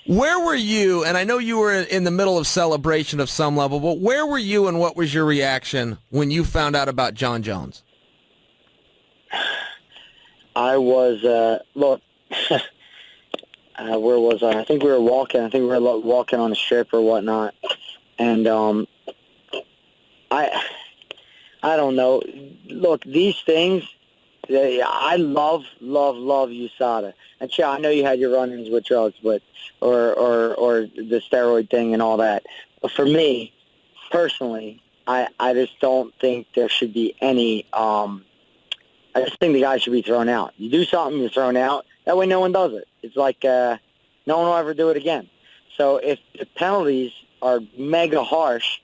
Where were you, and I know you were in the middle of celebration of some level, but where were you and what was your reaction when you found out about John Jones? I was, look, where was I? I think we were walking. I think we were walking on a strip or whatnot. And I don't know. Look, these things, I love USADA. And sure, I know you had your run-ins with drugs, but or the steroid thing and all that. But for me, personally, I just don't think there should be any. I just think the guy should be thrown out. You do something, you're thrown out. That way, no one does it. It's like no one will ever do it again. So if the penalties are mega harsh,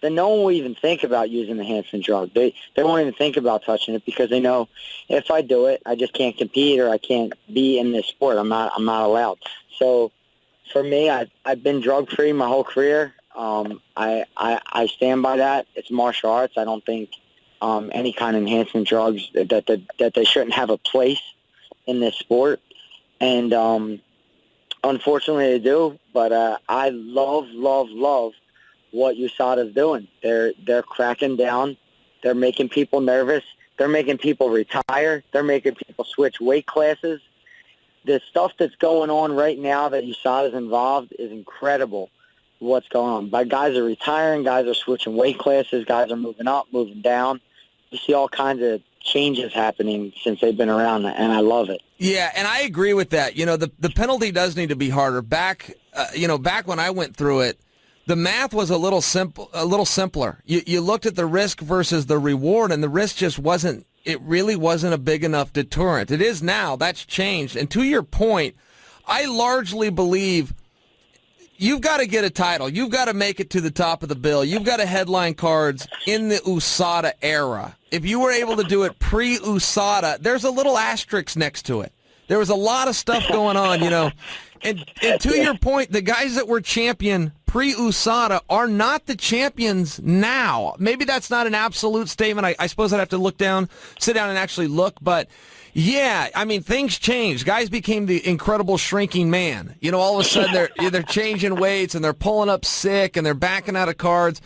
then no one will even think about using the enhancement drug. They won't even think about touching it because they know if I do it, I just can't compete or I can't be in this sport. I'm not allowed. So for me, I've been drug free my whole career. I stand by that. It's martial arts. I don't think any kind of enhancement drugs that they shouldn't have a place in this sport. And unfortunately, they do. But I love what USADA is doing. They're cracking down. They're making people nervous. They're making people retire. They're making people switch weight classes. The stuff that's going on right now that USADA is involved is incredible. What's going on? But guys are retiring. Guys are switching weight classes. Guys are moving up, moving down. You see all kinds of changes happening since they've been around, and I love it. Yeah, and I agree with that. You know, the penalty does need to be harder. Back when I went through it, the math was a little simpler. You looked at the risk versus the reward, and the risk just wasn't. It really wasn't a big enough deterrent. It is now. That's changed. And to your point, I largely believe you've got to get a title. You've got to make it to the top of the bill. You've got to headline cards in the USADA era. If you were able to do it pre-USADA, there's a little asterisk next to it. There was a lot of stuff going on, you know. And to your point, the guys that were champion pre-USADA are not the champions now. Maybe that's not an absolute statement. I suppose I'd have to sit down and actually look. But, yeah, I mean, things changed. Guys became the incredible shrinking man. You know, all of a sudden they're changing weights and they're pulling up sick and they're backing out of cards.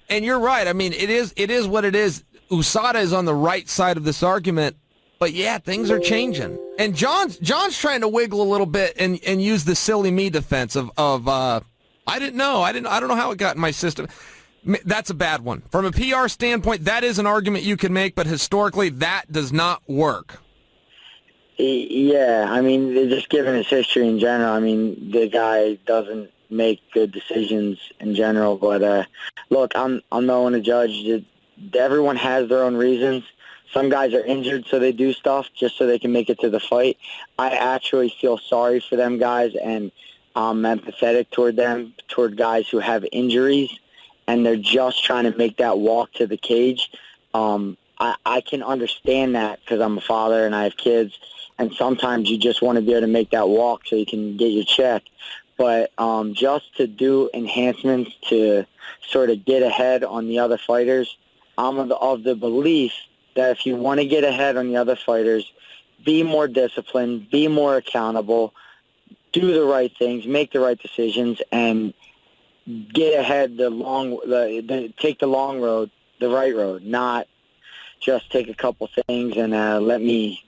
And you're right. I mean, it is what it is. USADA is on the right side of this argument. But, yeah, things are changing. And John's trying to wiggle a little bit and use the silly me defense of I didn't know. I don't know how it got in my system. That's a bad one. From a PR standpoint, that is an argument you can make, but historically, that does not work. Yeah, I mean, just given his history in general, I mean, the guy doesn't make good decisions in general. But, look, I'm not one to judge. Everyone has their own reasons. Some guys are injured, so they do stuff just so they can make it to the fight. I actually feel sorry for them guys, and I'm empathetic toward guys who have injuries, and they're just trying to make that walk to the cage. I can understand that because I'm a father and I have kids, and sometimes you just want to be able to make that walk so you can get your check. But just to do enhancements to sort of get ahead on the other fighters, I'm of the belief that if you want to get ahead on the other fighters, be more disciplined, be more accountable, do the right things, make the right decisions, and get ahead take the long road, the right road, not just take a couple things and let me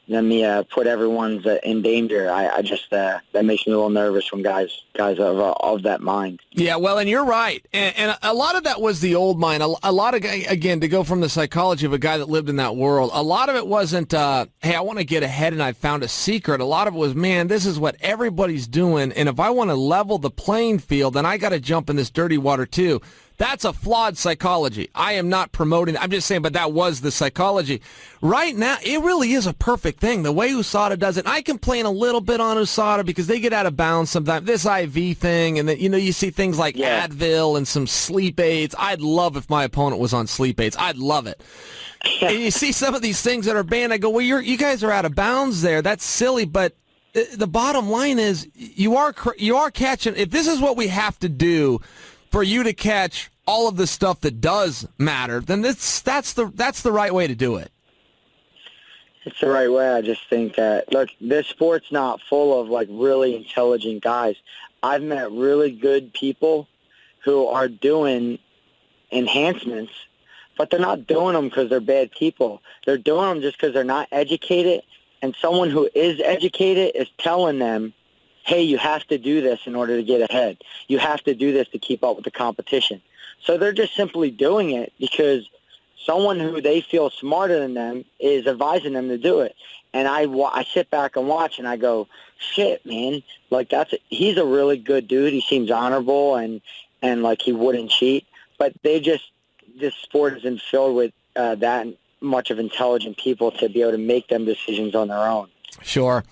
put everyone's in danger. I just that makes me a little nervous when guys of that mind. Yeah, well, and you're right, and a lot of that was the old mind. A lot of, again, to go from the psychology of a guy that lived in that world, a lot of it wasn't, hey, I want to get ahead and I found a secret. A lot of it was, man, this is what everybody's doing, and if I want to level the playing field, then I got to jump in this dirty water too. That's a flawed psychology. I am not promoting. I'm just saying, but that was the psychology. Right now, it really is a perfect thing. The way USADA does it, I complain a little bit on USADA because they get out of bounds sometimes. This IV thing, and then, you know, you see things like Advil and some sleep aids. I'd love if my opponent was on sleep aids. I'd love it. And you see some of these things that are banned. I go, well, you guys are out of bounds there. That's silly, but the bottom line is you are catching. If this is what we have to do for you to catch all of the stuff that does matter, then that's the right way to do it. It's the right way. I just think that, look, this sport's not full of, like, really intelligent guys. I've met really good people who are doing enhancements, but they're not doing them because they're bad people. They're doing them just because they're not educated, and someone who is educated is telling them, hey, you have to do this in order to get ahead. You have to do this to keep up with the competition. So they're just simply doing it because someone who they feel smarter than them is advising them to do it. And I sit back and watch, and I go, shit, man, like he's a really good dude. He seems honorable and like he wouldn't cheat. But this sport isn't filled with that much of intelligent people to be able to make them decisions on their own. Sure.